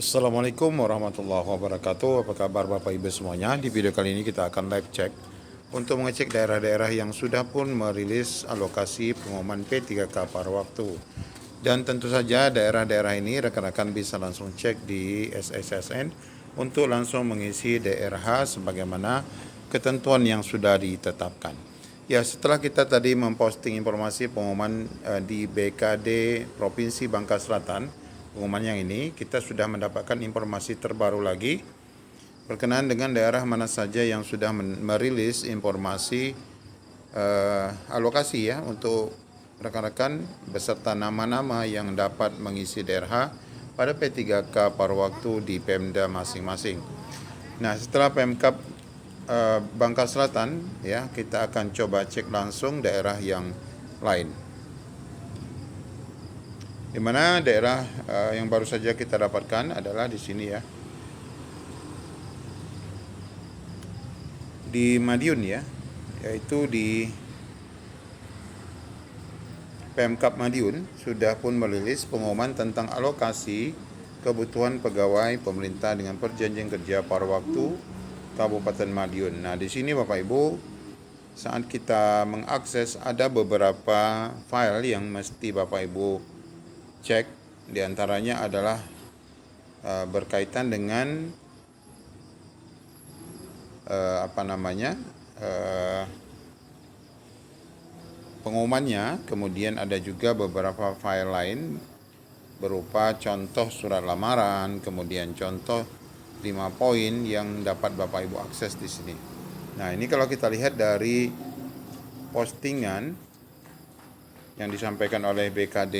Assalamualaikum warahmatullahi wabarakatuh. Apa kabar Bapak Ibu semuanya? Di video kali ini kita akan live check untuk mengecek daerah-daerah yang sudah pun merilis alokasi pengumuman P3K paruh waktu. Dan tentu saja daerah-daerah ini rekan-rekan bisa langsung cek di SSSN untuk langsung mengisi DRH sebagaimana ketentuan yang sudah ditetapkan. Ya, setelah kita tadi memposting informasi pengumuman di BKD Provinsi Bangka Selatan, pengumuman yang ini, kita sudah mendapatkan informasi terbaru lagi berkenaan dengan daerah mana saja yang sudah merilis informasi alokasi ya untuk rekan-rekan beserta nama-nama yang dapat mengisi DRH pada P3K paruh waktu di Pemda masing-masing. Nah, setelah Pemkab Bangka Selatan ya, kita akan coba cek langsung daerah yang lain. Di mana daerah yang baru saja kita dapatkan adalah di sini ya. Di Madiun ya, yaitu di Pemkab Madiun sudah pun merilis pengumuman tentang alokasi kebutuhan pegawai pemerintah dengan perjanjian kerja paruh waktu Kabupaten Madiun. Nah, di sini Bapak Ibu, saat kita mengakses ada beberapa file yang mesti Bapak Ibu cek. Di antaranya adalah berkaitan dengan pengumumannya, kemudian ada juga beberapa file lain berupa contoh surat lamaran, kemudian contoh 5 poin yang dapat Bapak Ibu akses di sini. Nah, ini kalau kita lihat dari postingan yang disampaikan oleh BKD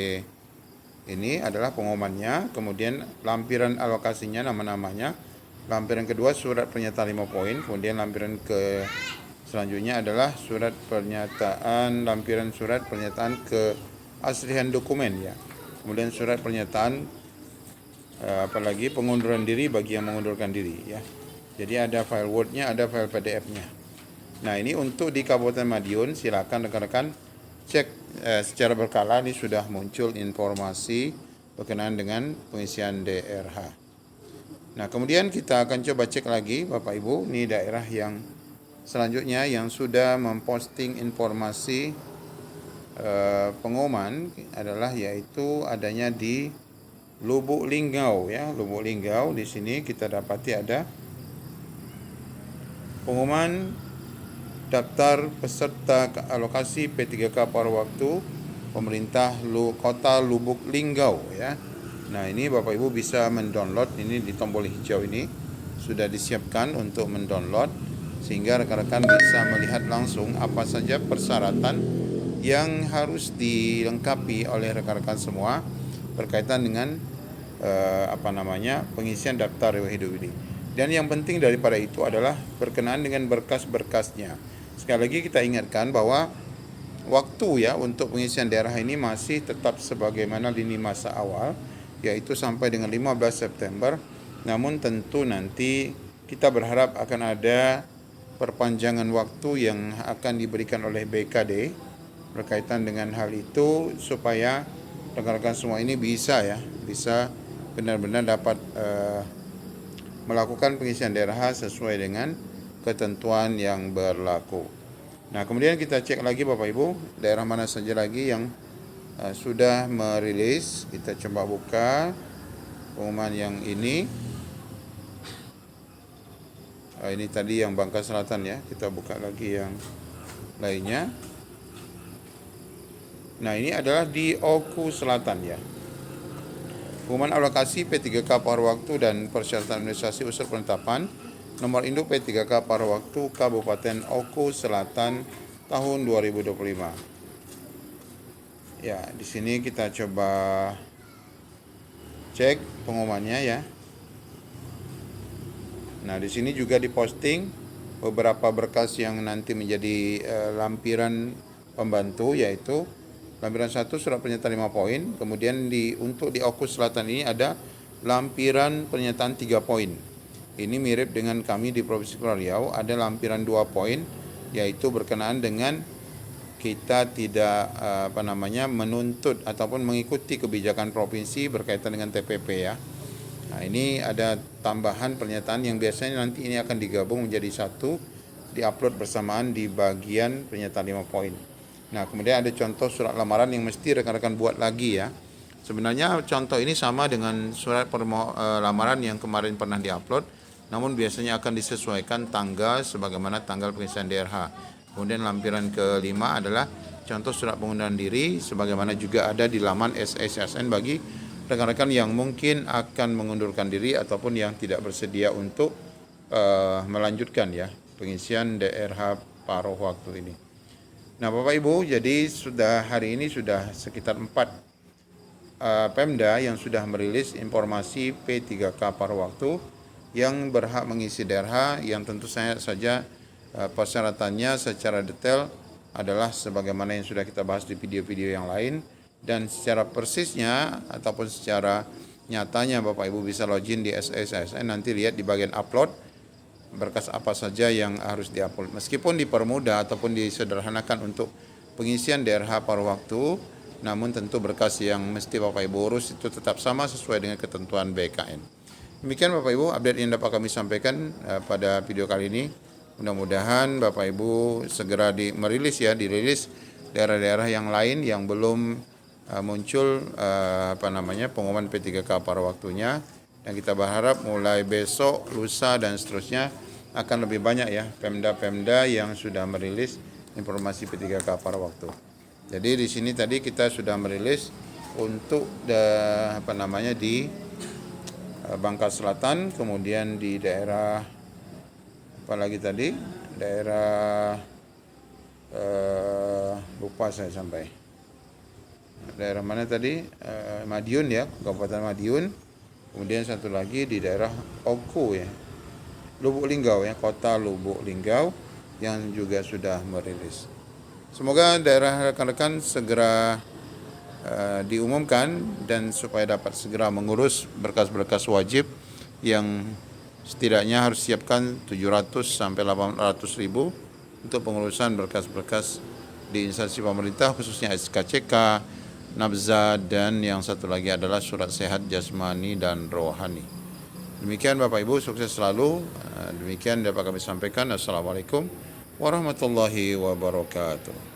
ini adalah pengumumannya, kemudian lampiran alokasinya, nama-namanya. Lampiran kedua surat pernyataan 5 poin, kemudian lampiran ke selanjutnya adalah surat pernyataan, lampiran surat pernyataan keaslian dokumen ya. Kemudian surat pernyataan apalagi pengunduran diri bagi yang mengundurkan diri ya. Jadi ada file Word-nya, ada file PDF-nya. Nah, ini untuk di Kabupaten Madiun, silakan rekan-rekan cek secara berkala. Ini sudah muncul informasi berkenaan dengan pengisian DRH. Nah, kemudian kita akan coba cek lagi Bapak Ibu, ini daerah yang selanjutnya yang sudah memposting informasi pengumuman adalah yaitu adanya di Lubuk Linggau ya. Lubuk Linggau di sini kita dapati ada pengumuman daftar peserta alokasi P3K paruh waktu pemerintah Kota Lubuk Linggau ya. Nah, ini Bapak Ibu bisa mendownload, ini di tombol hijau ini sudah disiapkan untuk mendownload sehingga rekan-rekan bisa melihat langsung apa saja persyaratan yang harus dilengkapi oleh rekan-rekan semua berkaitan dengan pengisian daftar riwayat hidup ini. Dan yang penting daripada itu adalah berkenaan dengan berkas-berkasnya. Sekali lagi kita ingatkan bahwa waktu ya untuk pengisian daerah ini masih tetap sebagaimana lini masa awal, yaitu sampai dengan 15 September. Namun tentu nanti kita berharap akan ada perpanjangan waktu yang akan diberikan oleh BKD berkaitan dengan hal itu supaya rekan-rekan semua ini bisa benar-benar dapat melakukan pengisian DRH sesuai dengan ketentuan yang berlaku. Nah, kemudian kita cek lagi Bapak Ibu, daerah mana saja lagi yang sudah merilis. Kita coba buka pengumuman yang ini. Ini tadi yang Bangka Selatan ya, kita buka lagi yang lainnya. Nah, ini adalah di Oku Selatan ya. Pengumuman alokasi P3K paruh waktu dan persyaratan administrasi usul penetapan nomor induk P3K paruh waktu Kabupaten Oku Selatan tahun 2025. Ya, di sini kita coba cek pengumumannya ya. Nah, di sini juga diposting beberapa berkas yang nanti menjadi lampiran pembantu, yaitu lampiran 1 surat pernyataan 5 poin, kemudian untuk di Oku Selatan ini ada lampiran pernyataan 3 poin. Ini mirip dengan kami di Provinsi Kepulauan Riau, ada lampiran 2 poin, yaitu berkenaan dengan kita tidak menuntut ataupun mengikuti kebijakan provinsi berkaitan dengan TPP ya. Nah, ini ada tambahan pernyataan yang biasanya nanti ini akan digabung menjadi satu, diupload bersamaan di bagian pernyataan 5 poin. Nah, kemudian ada contoh surat lamaran yang mesti rekan-rekan buat lagi ya. Sebenarnya contoh ini sama dengan surat lamaran yang kemarin pernah diupload, namun biasanya akan disesuaikan tanggal sebagaimana tanggal pengisian DRH. Kemudian lampiran kelima adalah contoh surat pengunduran diri sebagaimana juga ada di laman SSSN bagi rekan-rekan yang mungkin akan mengundurkan diri ataupun yang tidak bersedia untuk melanjutkan ya pengisian DRH paruh waktu ini. Nah, Bapak Ibu, jadi hari ini sudah sekitar 4 Pemda yang sudah merilis informasi P3K paruh waktu yang berhak mengisi DRH, yang tentu saja persyaratannya secara detail adalah sebagaimana yang sudah kita bahas di video-video yang lain, dan secara persisnya ataupun secara nyatanya Bapak Ibu bisa login di SSSN, nanti lihat di bagian upload berkas apa saja yang harus diupload. Meskipun dipermudah ataupun disederhanakan untuk pengisian DRH paruh waktu, namun tentu berkas yang mesti Bapak Ibu urus itu tetap sama sesuai dengan ketentuan BKN. Demikian Bapak Ibu update yang dapat kami sampaikan pada video kali ini. Mudah-mudahan Bapak Ibu segera dirilis daerah-daerah yang lain yang belum muncul pengumuman P3K paruh waktunya, dan kita berharap mulai besok, lusa dan seterusnya akan lebih banyak ya Pemda-Pemda yang sudah merilis informasi P3K paruh waktu. Jadi di sini tadi kita sudah merilis untuk di Bangka Selatan, kemudian di daerah daerah lupa saya sampai daerah mana tadi, Madiun ya, Kabupaten Madiun. Kemudian satu lagi di daerah Oku ya, Lubuk Linggau ya, kota Lubuk Linggau yang juga sudah merilis. Semoga daerah rekan-rekan segera diumumkan dan supaya dapat segera mengurus berkas-berkas wajib yang setidaknya harus siapkan 700 sampai 800 ribu untuk pengurusan berkas-berkas di instansi pemerintah, khususnya SKCK, Nabza, dan yang satu lagi adalah surat sehat jasmani dan rohani. Demikian Bapak Ibu, sukses selalu. Demikian dapat kami sampaikan. Assalamualaikum warahmatullahi wabarakatuh.